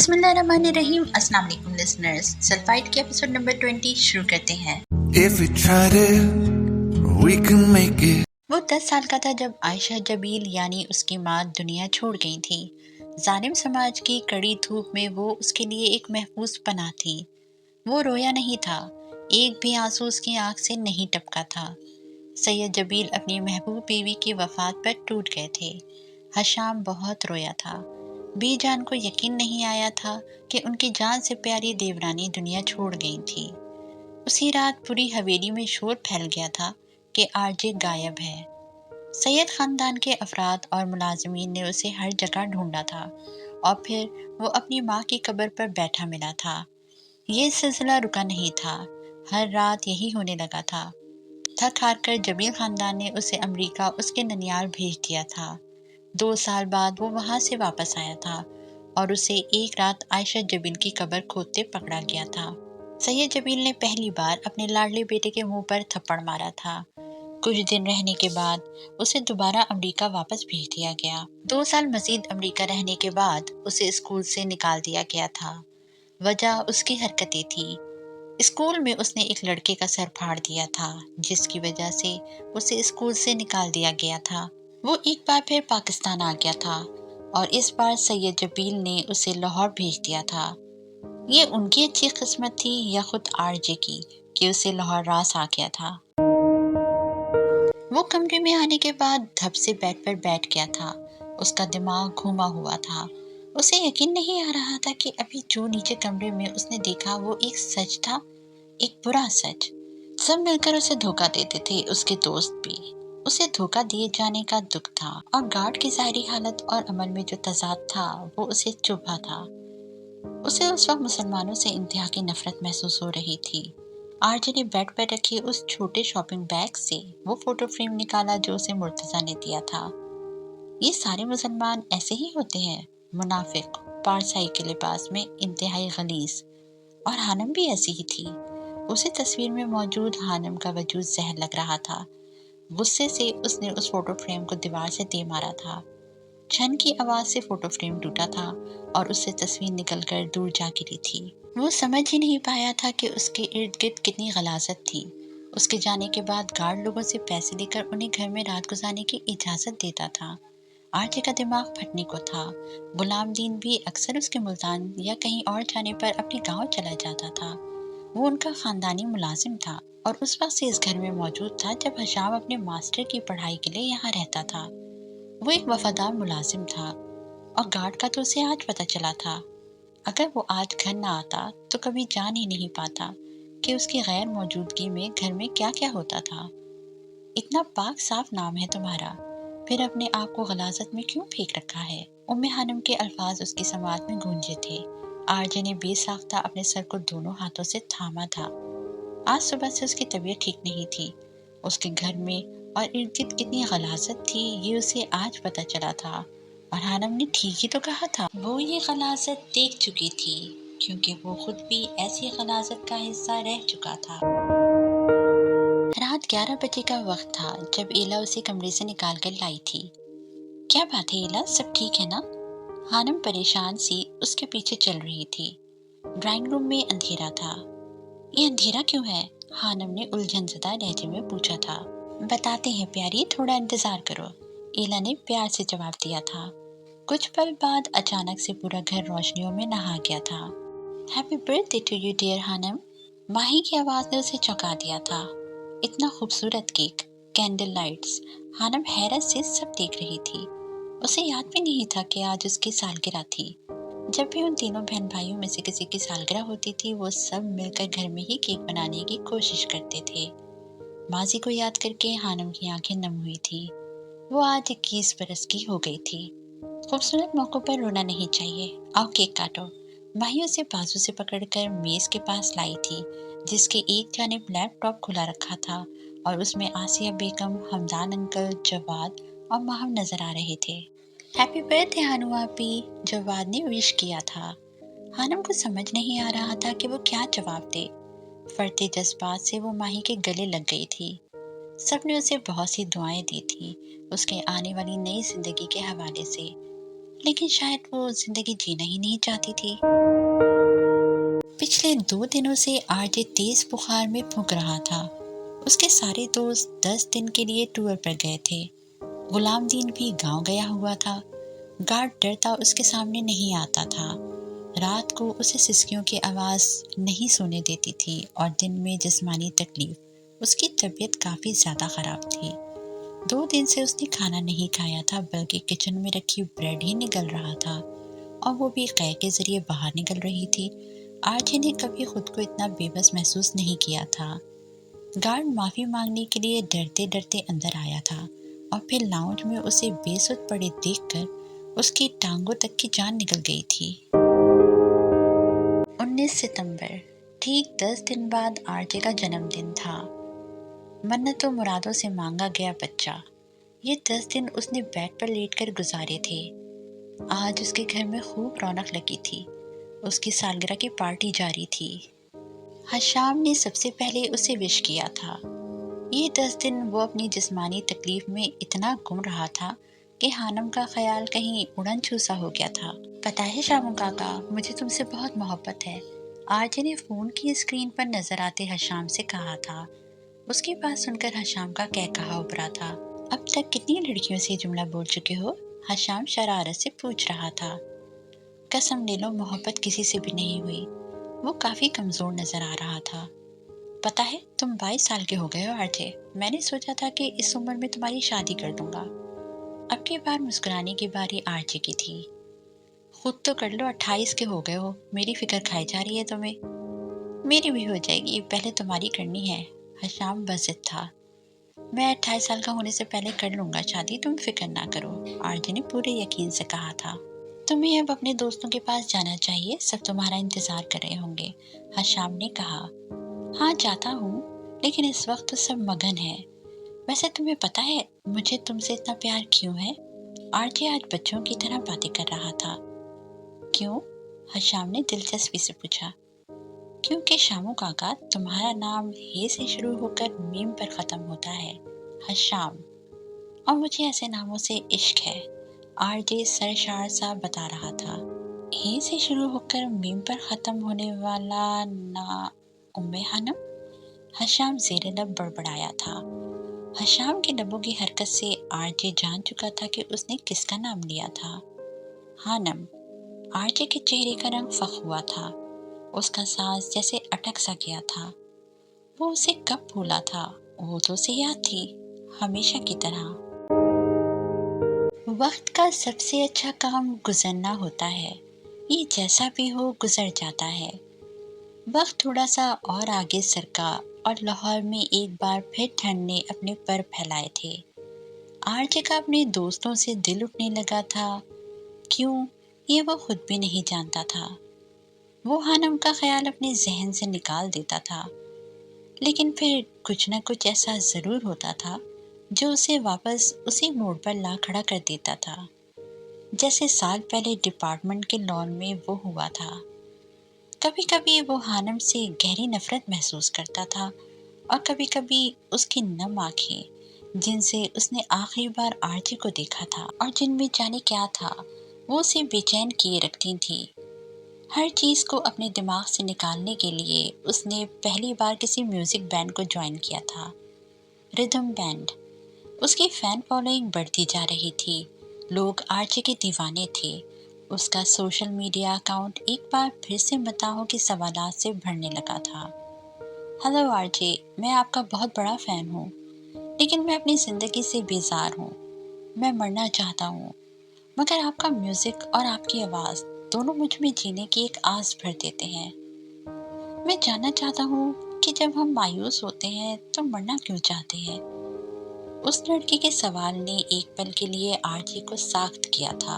بسم اللہ الرحمن الرحیم۔ السلام علیکم لسنرز، سلفائٹ کے ایپیسوڈ نمبر 20 شروع کرتے ہیں۔ وہ 10 سال کا تھا جب عائشہ جبیل یعنی اس کی ماں دنیا چھوڑ گئی تھی۔ ظالم سماج کی کڑی دھوپ میں وہ اس کے لیے ایک محفوظ پناہ تھی۔ وہ رویا نہیں تھا، ایک بھی آنسو اس کی آنکھ سے نہیں ٹپکا تھا۔ سید جبیل اپنی محبوب بیوی کی وفات پر ٹوٹ گئے تھے۔ حشام بہت رویا تھا۔ بی جان کو یقین نہیں آیا تھا کہ ان کی جان سے پیاری دیورانی دنیا چھوڑ گئی تھی۔ اسی رات پوری حویلی میں شور پھیل گیا تھا کہ آرجے غائب ہے۔ سید خاندان کے افراد اور ملازمین نے اسے ہر جگہ ڈھونڈا تھا اور پھر وہ اپنی ماں کی قبر پر بیٹھا ملا تھا۔ یہ سلسلہ رکا نہیں تھا، ہر رات یہی ہونے لگا تھا۔ تھک ہار کر جبیل خاندان نے اسے امریکہ اس کے ننیال بھیج دیا تھا۔ 2 سال بعد وہ وہاں سے واپس آیا تھا اور اسے ایک رات عائشہ جبیل کی قبر کھودتے پکڑا گیا تھا۔ سید جبیل نے پہلی بار اپنے لاڈلے بیٹے کے منہ پر تھپڑ مارا تھا۔ کچھ دن رہنے کے بعد اسے دوبارہ امریکہ واپس بھیج دیا گیا۔ 2 سال مزید امریکہ رہنے کے بعد اسے اسکول سے نکال دیا گیا تھا۔ وجہ اس کی حرکتیں تھیں۔ اسکول میں اس نے ایک لڑکے کا سر پھاڑ دیا تھا، جس کی وجہ سے اسے اسکول سے نکال دیا گیا تھا۔ وہ ایک بار پھر پاکستان آ گیا تھا اور اس بار سید جبیل نے اسے لاہور بھیج دیا تھا۔ یہ ان کی اچھی قسمت تھی یا خود آرجے کی کہ اسے لاہور راس آ گیا تھا۔ وہ کمرے میں آنے کے بعد دھپ سے بیڈ پر بیٹھ گیا تھا۔ اس کا دماغ گھوما ہوا تھا۔ اسے یقین نہیں آ رہا تھا کہ ابھی جو نیچے کمرے میں اس نے دیکھا وہ ایک سچ تھا، ایک برا سچ۔ سب مل کر اسے دھوکہ دیتے تھے، اس کے دوست بھی۔ اسے دھوکہ دیے جانے کا دکھ تھا اور گارڈ کی ظاہری حالت اور عمل میں جو تضاد تھا وہ اسے چبھا تھا۔ اسے اس وقت مسلمانوں سے انتہا کی نفرت محسوس ہو رہی تھی۔ آرجے نے بیڈ پر رکھے اس چھوٹے شاپنگ بیگ سے وہ فوٹو فریم نکالا جو اسے مرتضیٰ نے دیا تھا۔ یہ سارے مسلمان ایسے ہی ہوتے ہیں، منافق، پارسائی کے لباس میں انتہائی غلیظ، اور حانم بھی ایسی ہی تھی۔ اسے تصویر میں موجود حانم کا وجود زہر لگ رہا تھا۔ غصے سے اس نے اس فوٹو فریم کو دیوار سے دے مارا تھا۔ چھن کی آواز سے فوٹو فریم ٹوٹا تھا اور اس سے تصویر نکل کر دور جا گری تھی۔ وہ سمجھ ہی نہیں پایا تھا کہ اس کے ارد گرد کتنی غلاظت تھی۔ اس کے جانے کے بعد گارڈ لوگوں سے پیسے لے کر انہیں گھر میں رات گزارنے کی اجازت دیتا تھا۔ آرجے کا دماغ پھٹنے کو تھا۔ غلام دین بھی اکثر اس کے ملتان یا کہیں اور جانے پر اپنے گاؤں چلا جاتا تھا۔ وہ ان کا خاندانی ملازم تھا اور اس وقت سے اس گھر میں موجود تھا جب حشام اپنے ماسٹر کی پڑھائی کے لیے یہاں رہتا تھا۔ وہ ایک وفادار ملازم تھا اور گارڈ کا تو اسے آج پتہ چلا تھا۔ اگر وہ آج گھر نہ آتا تو کبھی جان ہی نہیں پاتا کہ اس کی غیر موجودگی میں گھر میں کیا کیا ہوتا تھا۔ اتنا پاک صاف نام ہے تمہارا، پھر اپنے آپ کو غلاظت میں کیوں پھینک رکھا ہے؟ حانم کے الفاظ اس کی سماعت میں گونجے تھے۔ آرجے نے بے ساختہ اپنے سر کو دونوں ہاتھوں سے تھاما تھا۔ آج صبح سے اس کی طبیعت ٹھیک نہیں تھی۔ اس کے گھر میں اور ارد گرد کتنی غلاظت تھی یہ اسے آج پتہ چلا تھا، اور حانم نے ٹھیک ہی تو کہا تھا۔ وہ یہ غلاظت دیکھ چکی تھی کیونکہ وہ خود بھی ایسی غلاظت کا حصہ رہ چکا تھا۔ رات 11 بجے کا وقت تھا جب ایلا اسے کمرے سے نکال کر لائی تھی۔ کیا بات ہے ایلا، سب ٹھیک ہے نا؟ حانم پریشان سی اس کے پیچھے چل رہی تھی۔ ڈرائنگ روم میں اندھیرا تھا۔ یہ اندھیرا کیوں ہے؟ حانم نے الجھن زدہ لہجے میں پوچھا تھا۔ بتاتے ہیں پیاری، تھوڑا انتظار کرو، ایلا نے پیار سے جواب دیا تھا۔ کچھ پل بعد اچانک سے پورا گھر روشنیوں میں نہا گیا تھا۔ Happy birthday to you dear حانم، ماہی کی آواز نے اسے چونکا دیا تھا۔ اتنا خوبصورت کیک، کینڈل لائٹس، حانم حیرت سے سب دیکھ رہی تھی۔ اسے یاد بھی نہیں تھا کہ آج اس کی سالگرہ تھی۔ جب بھی ان تینوں بہن بھائیوں میں سے کسی کی سالگرہ ہوتی تھی وہ سب مل کر گھر میں ہی کیک بنانے کی کوشش کرتے تھے۔ ماضی کو یاد کر کے حانم کی آنکھیں نم ہوئی تھی۔ وہ آج 21 برس کی ہو گئی تھی۔ خوبصورت موقعوں پر رونا نہیں چاہیے، آؤ کیک کاٹو، ماہی اسے بازو سے پکڑ کر میز کے پاس لائی تھی جس کے ایک جانب لیپ ٹاپ کھلا رکھا تھا اور اس میں آسیہ بیگم، حمدان انکل، جواد اور ماہم نظر آ رہے تھے۔ ہیپی برتھ ڈے ہانو آپی، جواد نے وش کیا تھا۔ حانم کو سمجھ نہیں آ رہا تھا کہ وہ کیا جواب دے۔ فرتے جذبات سے وہ ماہی کے گلے لگ گئی تھی۔ سب نے اسے بہت سی دعائیں دی تھی اس کے آنے والی نئی زندگی کے حوالے سے، लेकिन शायद वो जिंदगी जीना ही नहीं चाहती थी। पिछले 2 दिनों से आरजे तेज बुखार में फूंक रहा था। उसके सारे दोस्त 10 दिन के लिए टूर पर गए थे। गुलामदीन भी गांव गया हुआ था। गार्ड डरता उसके सामने नहीं आता था। रात को उसे सिसकियों की आवाज़ नहीं सोने देती थी और दिन में जिस्मानी तकलीफ। उसकी तबीयत काफ़ी ज़्यादा ख़राब थी। 2 दिन से उसने खाना नहीं खाया था, बल्कि किचन में रखी ब्रेड ही निगल रहा था, और वो भी कै के ज़रिए बाहर निकल रही थी। आरजे ने कभी खुद को इतना बेबस महसूस नहीं किया था। गार्ड माफ़ी मांगने के लिए डरते डरते अंदर आया था, और फिर लाउंज में उसे बेसुध पड़े देखकर उसकी टांगों तक की जान निकल गई थी। 19 सितंबर, ठीक 10 दिन बाद आरजे का जन्मदिन था। मन्नतों मुरादों से मांगा गया बच्चा। ये 10 दिन उसने बेड पर लेटकर गुजारे थे। आज उसके घर में खूब रौनक लगी थी। उसकी सालगिरह की पार्टी जारी थी। हशाम ने सबसे पहले उसे विश किया था। ये 10 दिन वो अपनी जिस्मानी तकलीफ में इतना गुम रहा था कि हानम का ख्याल कहीं उड़न छूसा हो गया था। पता है शामू काका, मुझे तुमसे बहुत मोहब्बत है, आरजे ने फ़ोन की स्क्रीन पर नजर आते हशाम से कहा था। उसकी बात सुनकर हशाम का कहकहा उभरा था। अब तक कितनी लड़कियों से जुमला बोल चुके हो? हशाम शरारत से पूछ रहा था। कसम ले लो, मोहब्बत किसी से भी नहीं हुई। वो काफ़ी कमज़ोर नज़र आ रहा था। पता है, तुम 22 साल के हो गए हो आरजे। मैंने सोचा था कि इस उम्र में तुम्हारी शादी कर दूंगा। अब की बार मुस्कुराने की बारी आरजे की थी। खुद तो कर लो, 28 के हो गए हो। मेरी फिक्र खाई जा रही है तुम्हें। मेरी भी हो जाएगी, पहले तुम्हारी करनी है। हशाम बज़िद था। मैं 28 साल का होने से पहले कर लूंगा शादी, तुम फिक्र ना करो, आरजे ने पूरे यकीन से कहा था। तुम्हें अब अपने दोस्तों के पास जाना चाहिए, सब तुम्हारा इंतजार कर रहे होंगे, हशाम ने कहा। हाँ जाता हूँ, लेकिन इस वक्त तो सब मगन है। वैसे तुम्हें पता है मुझे तुमसे इतना प्यार क्यों है? आरजे आज बच्चों की तरह बातें कर रहा था। क्यों? हशाम ने दिलचस्पी से पूछा। क्योंकि शामू काका, तुम्हारा नाम हे से शुरू होकर मीम पर खत्म होता है, हशाम, और मुझे ऐसे नामों से इश्क है, आरजे सरशार सा बता रहा था। हे से शुरू होकर मीम पर खत्म होने वाला ना उम्मे हनम? हशाम ज़ेरे लब बड़बड़ाया था। हशाम के लबों की हरकत से आरजे जान चुका था कि उसने किसका नाम लिया था। हानम। आरजे के चेहरे का रंग फख हुआ था। उसका सांस जैसे अटक सा गया था। वो उसे कब भूला था? वो तो उसे याद थी, हमेशा की तरह। वक्त का सबसे अच्छा काम गुजरना होता है। ये जैसा भी हो गुजर जाता है। वक्त थोड़ा सा और आगे सरका और लाहौर में एक बार फिर ठंड ने अपने पर फैलाए थे। आरजे का अपने दोस्तों से दिल उठने लगा था। क्यों, ये वो खुद भी नहीं जानता था। वो हानम का ख्याल अपने जहन से निकाल देता था, लेकिन फिर कुछ न कुछ ऐसा ज़रूर होता था जो उसे वापस उसी मोड़ पर ला खड़ा कर देता था, जैसे साल पहले डिपार्टमेंट के लॉन में वो हुआ था। कभी कभी वो हानम से गहरी नफरत महसूस करता था, और कभी कभी उसकी नम आंखें, जिनसे उसने आखिरी बार आरजे को देखा था और जिनमें जाने क्या था, वो उसे बेचैन किए रखती थी। हर चीज़ को अपने दिमाग से निकालने के लिए उसने पहली बार किसी म्यूज़िक बैंड को ज्वाइन किया था, रिदम बैंड। उसकी फ़ैन फॉलोइंग बढ़ती जा रही थी। लोग आरजे के दीवाने थे। उसका सोशल मीडिया अकाउंट एक बार फिर से मताहों के सवालात से भरने लगा था। हेलो आरजे, मैं आपका बहुत बड़ा फ़ैन हूँ, लेकिन मैं अपनी ज़िंदगी से बेजार हूँ। मैं मरना चाहता हूँ, मगर आपका म्यूज़िक और आपकी आवाज़ दोनों मुझ में जीने की एक आस भर देते हैं। मैं जानना चाहता हूँ कि जब हम मायूस होते हैं तो मरना क्यों चाहते हैं? उस लड़की के सवाल ने एक पल के लिए आरजे को साख्त किया था।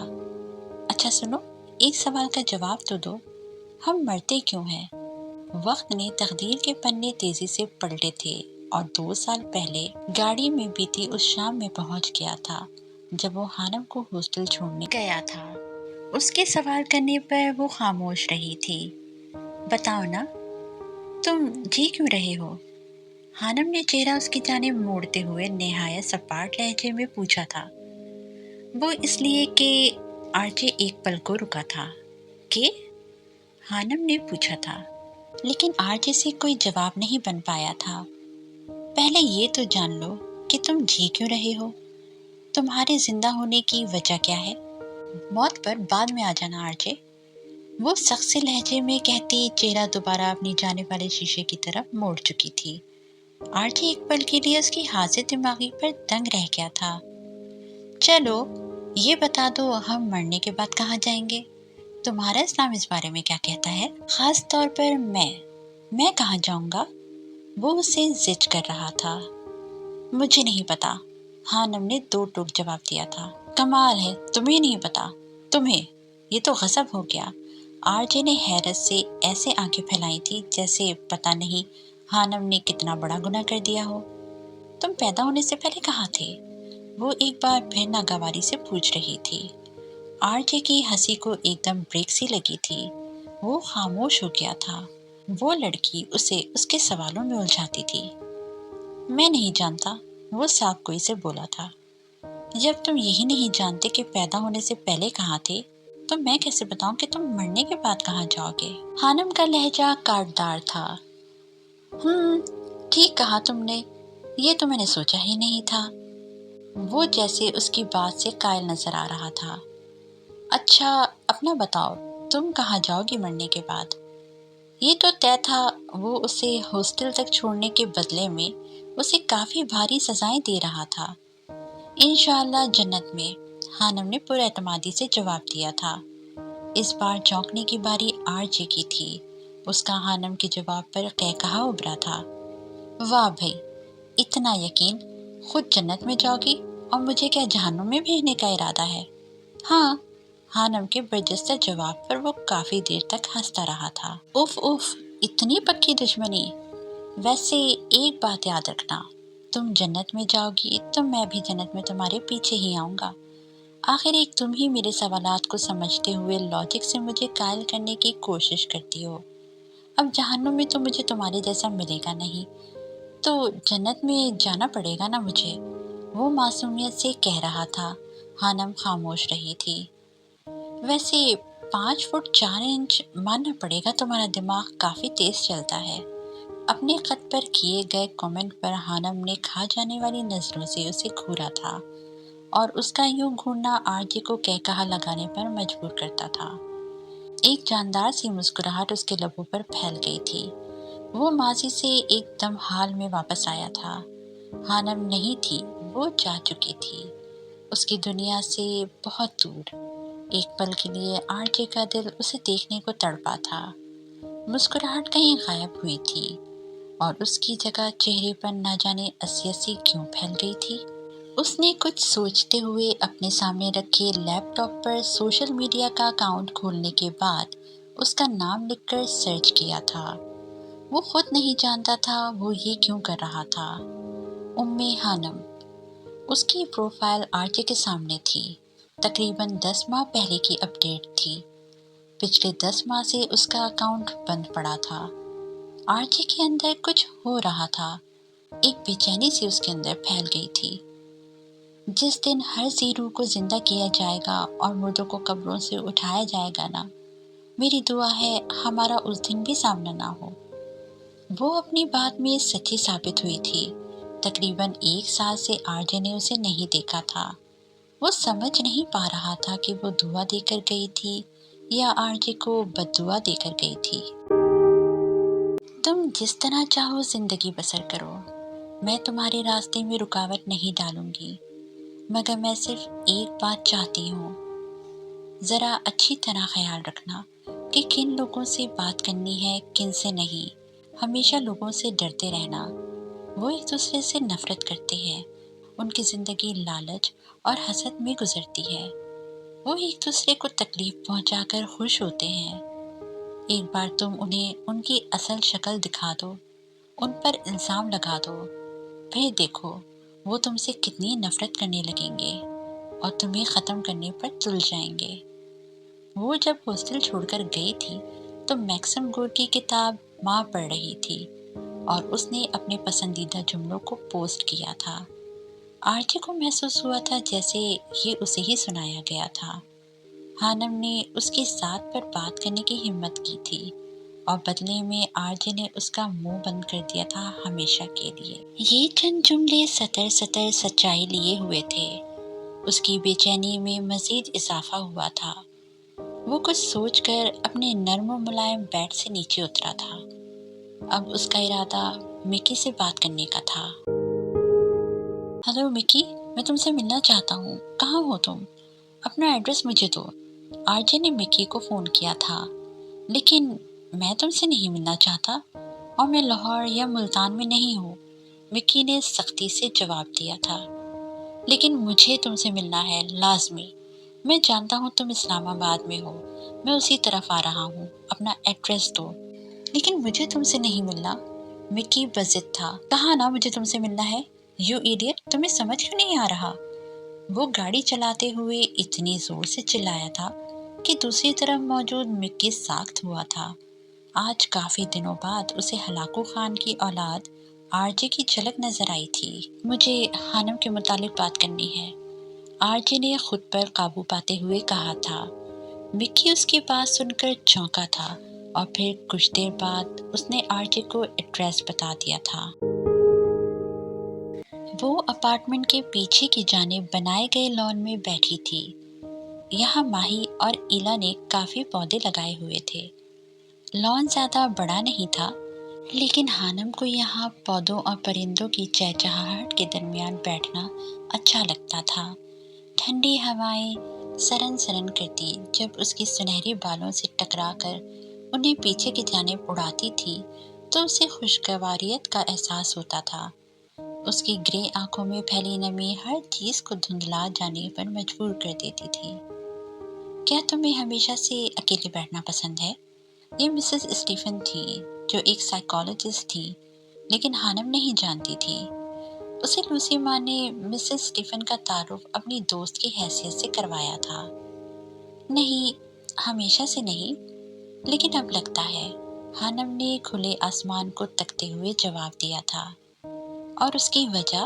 अच्छा सुनो, एक सवाल का जवाब तो दो, हम मरते क्यों हैं? वक्त ने तकदीर के पन्ने तेजी से पलटे थे, और 2 साल पहले गाड़ी में बीती उस शाम में पहुंच गया था जब वो हानम को हॉस्टल छोड़ने गया था। उसके सवाल करने पर वो खामोश रही थी। बताओ ना, तुम जी क्यों रहे हो? हानम ने चेहरा उसकी जानिब मोड़ते हुए निहायत सपाट लहजे में पूछा था। वो इसलिए कि आरजे एक पल को रुका था। कि? हानम ने पूछा था, लेकिन आरजे से कोई जवाब नहीं बन पाया था। पहले ये तो जान लो कि तुम जी क्यों रहे हो। तुम्हारे जिंदा होने की वजह क्या है? मौत पर बाद में आ जाना आरजे, वो सख्त से लहजे में कहती चेहरा दोबारा अपनी जाने वाले शीशे की तरफ मोड़ चुकी थी। आरजे एक पल के लिए उसकी हाजिर दिमागी पर दंग रह गया था। चलो ये बता दो, हम मरने के बाद कहाँ जाएंगे? तुम्हारा इस्लाम इस बारे में क्या कहता है? खास तौर पर मैं कहाँ जाऊंगा? वो उसे जिद कर रहा था। मुझे नहीं पता, हानम ने दो टूक जवाब दिया था। कमाल है, तुम्हें नहीं पता? तुम्हें? ये तो गजब हो गया। आरजे ने हैरत से ऐसे आंखें फैलाई थी जैसे पता नहीं हानम ने कितना बड़ा गुनाह कर दिया हो। तुम पैदा होने से पहले कहाँ थे? वो एक बार फिर नागवारी से पूछ रही थी। आरजे की हंसी को एकदम ब्रेक सी लगी थी। वो खामोश हो गया था। वो लड़की उसे उसके सवालों में उलझाती थी। मैं नहीं जानता, वो साफ गोई से बोला था। जब तुम यही नहीं जानते कि पैदा होने से पहले कहाँ थे, तो मैं कैसे बताऊं कि तुम मरने के बाद कहाँ जाओगे? हानम का लहजा काटदार था। ठीक कहा तुमने, ये तो मैंने सोचा ही नहीं था। वो जैसे उसकी बात से कायल नजर आ रहा था। अच्छा, अपना बताओ, तुम कहाँ जाओगी मरने के बाद? ये तो तय था, वो उसे हॉस्टल तक छोड़ने के बदले में उसे काफी भारी सजाएं दे रहा था। इंशाअल्लाह जन्नत में, हानम ने पुरएतमादी से जवाब दिया था। इस बार चौंकने की बारी आरजे की थी। उसका हानम के जवाब पर कहकहा उभरा था। वाह भाई, इतना यकीन! खुद जन्नत में जाओगी और मुझे क्या जहन्नुम में भेजने का इरादा है? हाँ, हानम के बर्जस्ता जवाब पर वो काफी देर तक हंसता रहा था। उफ उफ, इतनी पक्की दुश्मनी! वैसे एक बात याद रखना, तुम जन्नत में जाओगी तो मैं भी जन्नत में तुम्हारे पीछे ही आऊंगा। आखिर एक तुम ही मेरे सवालात को समझते हुए लॉजिक से मुझे कायल करने की कोशिश करती हो। अब जहन्नुम में तो मुझे तुम्हारे जैसा मिलेगा नहीं, तो जन्नत में जाना पड़ेगा ना मुझे। वो मासूमियत से कह रहा था। हानम खामोश रही थी। वैसे 5 फुट 4 इंच मानना पड़ेगा, तुम्हारा दिमाग काफी तेज चलता है। अपने खत पर किए गए कमेंट पर हानम ने खा जाने वाली नजरों से उसे घूरा था और उसका यूं घूरना आरजे को कहकहा लगाने पर मजबूर करता था। एक जानदार सी मुस्कुराहट उसके लबों पर फैल गई थी। वो माजी से एकदम हाल में वापस आया था। हानम नहीं थी, वो जा चुकी थी, उसकी दुनिया से बहुत दूर। एक पल के लिए आरजे का दिल उसे देखने को तड़पा था। मुस्कुराहट कहीं गायब हुई थी और उसकी जगह चेहरे पर न जाने असियसी क्यों फैल गई थी। उसने कुछ सोचते हुए अपने सामने रखे लैपटॉप पर सोशल मीडिया का अकाउंट खोलने के बाद उसका नाम लिखकर सर्च किया था। वो खुद नहीं जानता था वो ये क्यों कर रहा था। उम्मे हानम, उसकी प्रोफाइल आरजे के सामने थी। तकरीबन 10 माह पहले की अपडेट थी। पिछले 10 माह से उसका अकाउंट बंद पड़ा था। आरजे के अंदर कुछ हो रहा था। एक बेचैनी सी उसके अंदर फैल गई थी। जिस दिन हर सी रूह को जिंदा किया जाएगा और मुर्दों को कब्रों से उठाया जाएगा ना, मेरी दुआ है हमारा उस दिन भी सामना ना हो। वो अपनी बात में सच्ची साबित हुई थी। तकरीबन 1 साल से आरजे ने उसे नहीं देखा था। वो समझ नहीं पा रहा था कि वो दुआ देकर गई थी या आरजे को बद्दुआ देकर गई थी। तुम जिस तरह चाहो जिंदगी बसर करो, मैं तुम्हारे रास्ते में रुकावट नहीं डालूंगी, मगर मैं सिर्फ एक बात चाहती हूँ, जरा अच्छी तरह ख्याल रखना कि किन लोगों से बात करनी है, किन से नहीं। हमेशा लोगों से डरते रहना। वो एक दूसरे से नफरत करते हैं। उनकी जिंदगी लालच और हसद में गुजरती है। वो एक दूसरे को तकलीफ पहुंचाकर खुश होते हैं। एक बार तुम उन्हें उनकी असल शक्ल दिखा दो, उन पर इल्ज़ाम लगा दो, फिर देखो वो तुमसे कितनी नफरत करने लगेंगे और तुम्हें ख़त्म करने पर तुल जाएंगे। वो जब हॉस्टल छोड़कर गई थी तो मैक्सम गोर की किताब माँ पढ़ रही थी और उसने अपने पसंदीदा जुमलों को पोस्ट किया था। आरजे को महसूस हुआ था जैसे ये उसे ही सुनाया गया था। ہانم نے اس کی ذات پر بات کرنے کی ہمت کی تھی اور بدلے میں آرجے نے اس کا منہ بند کر دیا تھا ہمیشہ کے لیے۔ یہ چند جملے سطر سطر سچائی لیے ہوئے تھے۔ اس کی بے چینی میں مزید اضافہ ہوا تھا۔ وہ کچھ سوچ کر اپنے نرم و ملائم بیڈ سے نیچے اترا تھا۔ اب اس کا ارادہ مکی سے بات کرنے کا تھا۔ ہلو مکی، میں تم سے ملنا چاہتا ہوں۔ کہاں ہو تم؟ اپنا ایڈریس مجھے دو۔ آرجے نے مکی کو فون کیا تھا۔ لیکن میں تم سے نہیں ملنا چاہتا اور میں لاہور یا ملتان میں نہیں ہوں، مکی نے سختی سے جواب دیا تھا۔ لیکن مجھے تم سے ملنا ہے، لازمی۔ میں جانتا ہوں تم اسلام آباد میں ہو، میں اسی طرف آ رہا ہوں، اپنا ایڈریس دو۔ لیکن مجھے تم سے نہیں ملنا، مکی بضد تھا۔ کہا نا مجھے تم سے ملنا ہے، یو ایڈیٹ، تمہیں سمجھ کیوں نہیں آ رہا؟ وہ گاڑی چلاتے ہوئے اتنی زور سے چلایا تھا کہ دوسری طرف موجود مکی ساخت ہوا تھا۔ آج کافی دنوں بعد اسے ہلاکو خان کی اولاد آرجے کی جھلک نظر آئی تھی۔ مجھے ہانم کے متعلق بات کرنی ہے، آرجے نے خود پر قابو پاتے ہوئے کہا تھا۔ مکی اس کی بات سن کر چونکا تھا اور پھر کچھ دیر بعد اس نے آرجے کو ایڈریس بتا دیا تھا۔ وہ اپارٹمنٹ کے پیچھے کی جانب بنائے گئے لان میں بیٹھی تھی۔ یہاں ماہی اور ایلا نے کافی پودے لگائے ہوئے تھے۔ لان زیادہ بڑا نہیں تھا، لیکن ہانم کو یہاں پودوں اور پرندوں کی چہچہاہٹ کے درمیان بیٹھنا اچھا لگتا تھا۔ ٹھنڈی ہوائیں سرن سرن کرتی جب اس کی سنہری بالوں سے ٹکرا کر انہیں پیچھے کی جانب اڑاتی تھی تو اسے خوشگواریت کا احساس ہوتا تھا۔ اس کی گرے آنکھوں میں پھیلی نمی ہر چیز کو دھندلا جانے پر مجبور کر دیتی تھی۔ کیا تمہیں ہمیشہ سے اکیلے بیٹھنا پسند ہے؟ یہ مسز اسٹیفن تھی، جو ایک سائیکالوجسٹ تھی، لیکن ہانم نہیں جانتی تھی۔ اسے لوسی ماں نے مسز اسٹیفن کا تعارف اپنی دوست کی حیثیت سے کروایا تھا۔ نہیں، ہمیشہ سے نہیں، لیکن اب لگتا ہے، ہانم نے کھلے آسمان کو تکتے ہوئے جواب دیا تھا۔ اور اس کی وجہ؟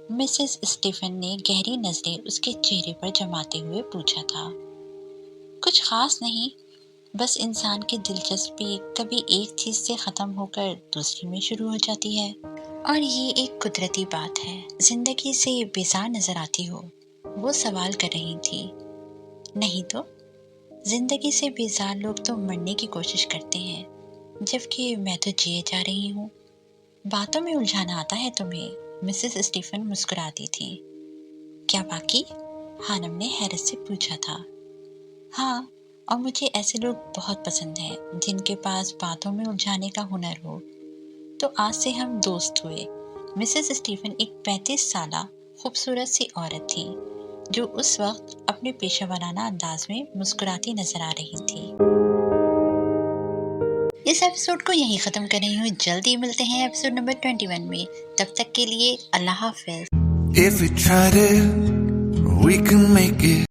مسز اسٹیفن نے گہری نظریں اس کے چہرے پر جماتے ہوئے پوچھا تھا۔ کچھ خاص نہیں، بس انسان کی دلچسپی کبھی ایک چیز سے ختم ہو کر دوسری میں شروع ہو جاتی ہے، اور یہ ایک قدرتی بات ہے۔ زندگی سے بیزار نظر آتی ہو؟ وہ سوال کر رہی تھی۔ نہیں تو، زندگی سے بیزار لوگ تو مرنے کی کوشش کرتے ہیں، جبکہ میں تو جیے جا رہی ہوں۔ باتوں میں الجھانا آتا ہے تمہیں، مسز اسٹیفن مسکراتی تھی۔ کیا باقی؟ ہانم نے حیرت سے پوچھا تھا۔ ہاں، اور مجھے ایسے لوگ بہت پسند ہیں جن کے پاس باتوں میں الجھانے کا ہنر ہو۔ تو آج سے ہم دوست ہوئے۔ مسز اسٹیفن ایک 35 سالہ خوبصورت سی عورت تھی جو اس وقت اپنے پیشہ ورانہ انداز میں مسکراتی نظر آ رہی تھی۔ اس ایپیسوڈ کو یہیں ختم کر رہی ہوں، جلدی ملتے ہیں ایپیسوڈ نمبر 21 میں۔ تب تک کے لیے اللہ حافظ۔ If we tried it, we can make it.